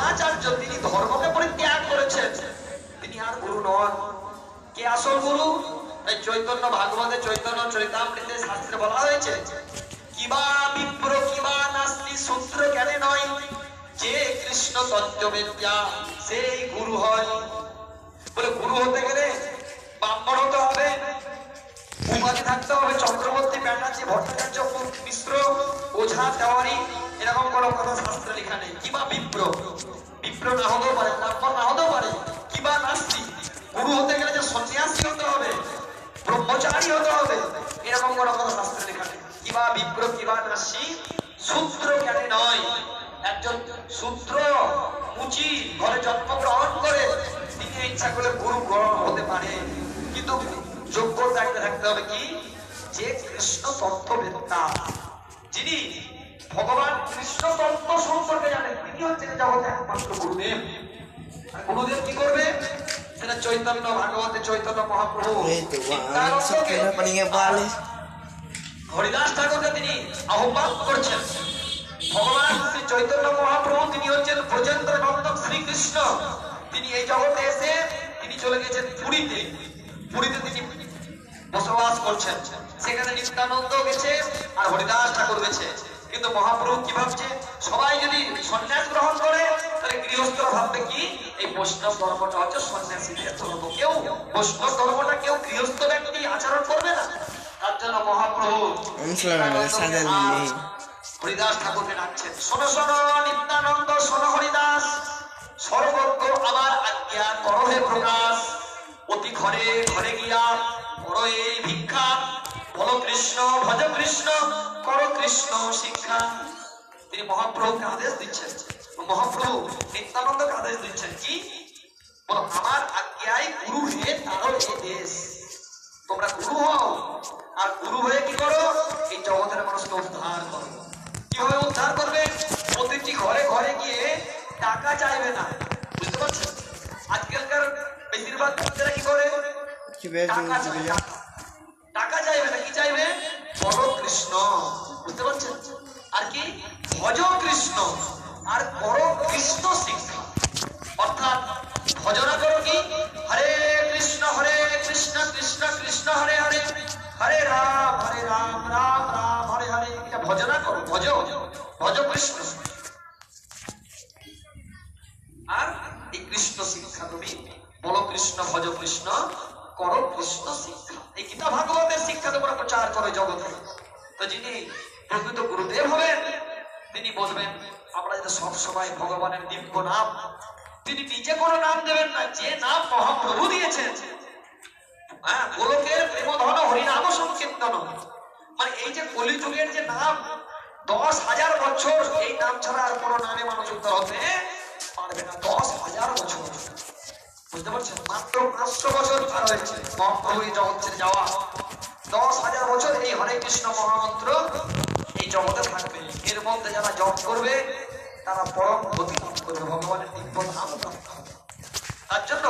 দ্রোণাচার্য তিনি ধর্মকে পরিত্যাগ করেছেন, তিনি আর গুরু নন। কে আসল গুরু? এই চৈতন্য ভাগবতে চৈতন্য চরিতামৃতে শাস্ত্রে বলা হয়েছে, কিবা বিপ্র কিবা নাস্তি সূত্র জ্ঞানে নয়, যে কৃষ্ণ তত্ত্ববিদ্যা সেই গুরু হয়। বলে গুরু হতে গেলে ব্রাহ্মণ হতে হবে, উপাধি থাকতে হবে চক্রবর্তী, ব্যানার্জি, ভট্টাচার্য, মিশ্র, ওঝা, তেওয়ারি, এরকম কোনো কথা শাস্ত্রে লেখা নেই। কিবা বিপ্র, বিপ্র না হতেও পারে, ব্রাহ্মণ না হতেও পারে। কিবা নাস্তি, গুরু হতে গেলে যে সন্ন্যাসী হতে হবে, ব্রহ্মচারী হতে হবে, এরকম কোনো কথা শাস্ত্রে লেখা নেই। কিবা বিপ্র কিবা নাস্তি সূত্র জ্ঞানে নয়। একজন সূত্র মুচি ঘরে জন্মগ্রহণ করে তিনি ইচ্ছা করে গুরু গ্রহণ হতে পারে, কিন্তু যোগ্যতা একটা থাকতে হবে কি, যে কৃষ্ণ তত্ত্ববেত্তা, যিনি ভগবান কৃষ্ণ তত্ত্ব সম্পর্কে জানেন, তিনি হচ্ছেন জগতের একমাত্র গুরুদেব। আর গুরুদেব কি করবে? সেটা চৈতন্য ভাগবতে চৈতন্য মহাপ্রভু হরিদাস ঠাকুরকে তিনি আহ্বান করছেন। ভগবান শ্রী চৈতন্য মহাপ্রভু তিনি হচ্ছেন ব্রজেন্দ্র নন্দন শ্রীকৃষ্ণ। তিনি এই জগতে এসে তিনি চলে গেছেন পুরীতে। পুরীতে তিনি বসবাস করছেন, সেখানে নিত্যানন্দ গেছে আর হরিদাস ঠাকুর গেছে। কিন্তু মহাপ্রভু কি ভাবছে, সবাই যদি সন্ন্যাস গ্রহণ করে তাহলে গৃহস্থরা ভাববে কি, এই বৈষ্ণব ধর্মটা হচ্ছে সন্ন্যাসীদের ধর্ম, কেউ বৈষ্ণব ধর্মটা কেউ গৃহস্থ ব্যক্তি আচরণ করবে না। তার জন্য মহাপ্রভু হরিদাস ঠাকুরকে ডাকছেন, শোনো শোনো নিত্যানন্দ, শোনো হরিদাস, সর্বজ্ঞ আমার আজ্ঞা করো হে প্রকাশ, অতি ঘরে ঘরে গিয়া করো এই ভিক্ষা, বলো কৃষ্ণ ভজ কৃষ্ণ করো কৃষ্ণ শিক্ষা। তিনি মহাপ্রভুকে আদেশ দিচ্ছেন, মহাপ্রভু নিত্যানন্দকে আদেশ দিচ্ছেন কি, বলো আমার আজ্ঞায় গুরু হে তারও এ দেশ। তোমরা গুরু হও, আর গুরু হয়ে কি করো, এই জগতের মানুষকে উদ্ধার করো। কিভাবে উদ্ধার করবে? প্রতিটি ঘরে ঘরে গিয়ে টাকা চাইবে না, বুঝতে পারছেন? আজকালকার বেশিরভাগ লোকেরা কি করে, টাকা চাইবে না, কি চাইবে? বলো কৃষ্ণ, বুঝতে পারছেন? আর কি ভজ কৃষ্ণ, আর করো কৃষ্ণ শিক্ষা। অর্থাৎ ভজনা করো কি, হরে কৃষ্ণ কৃষ্ণ কৃষ্ণ হরে হরে, হরে রাম রাম রাম হরে হরে, এটা ভজনা করো, ভজ ভজ কৃষ্ণ। আর এই কৃষ্ণ শিক্ষা তুমি বলো কৃষ্ণ ভজ কৃষ্ণ করো কৃষ্ণ শিক্ষা। এই গীতা ভাগবতের শিক্ষা তোমরা প্রচার করো জগতে। তো যিনি প্রকৃত গুরুদেব হবেন তিনি বলবেন, আমরা যাতে সব সময় ভগবানের দিব্য নাম, তিনি নিজে কোনো নাম দেবেন না, যে নাম মহাপ্রভু দিয়েছেন, হ্যাঁ, গোলকের প্রেমধন হরিনাম সংকীর্তন, মানে এই যে কলিযুগের যে নাম, 10,000 বছর এই নাম ছাড়া আর কোনো নামে মানুষ উদ্ধার হতে পারবে না। 10,000 বছর, বুঝতে পারছেন? মাত্র 500 বছর পার হয়েছে মহাপ্রভু এই জগৎ ছেড়ে যাওয়া। 10,000 বছর এই হরে কৃষ্ণ মহামন্ত্র এই জগতে থাকবে। এর মধ্যে যারা জপ করবে তারা পরম গতি লাভ করবে, ভগবানের দিব্য নাম প্রাপ্ত হবে। তার জন্য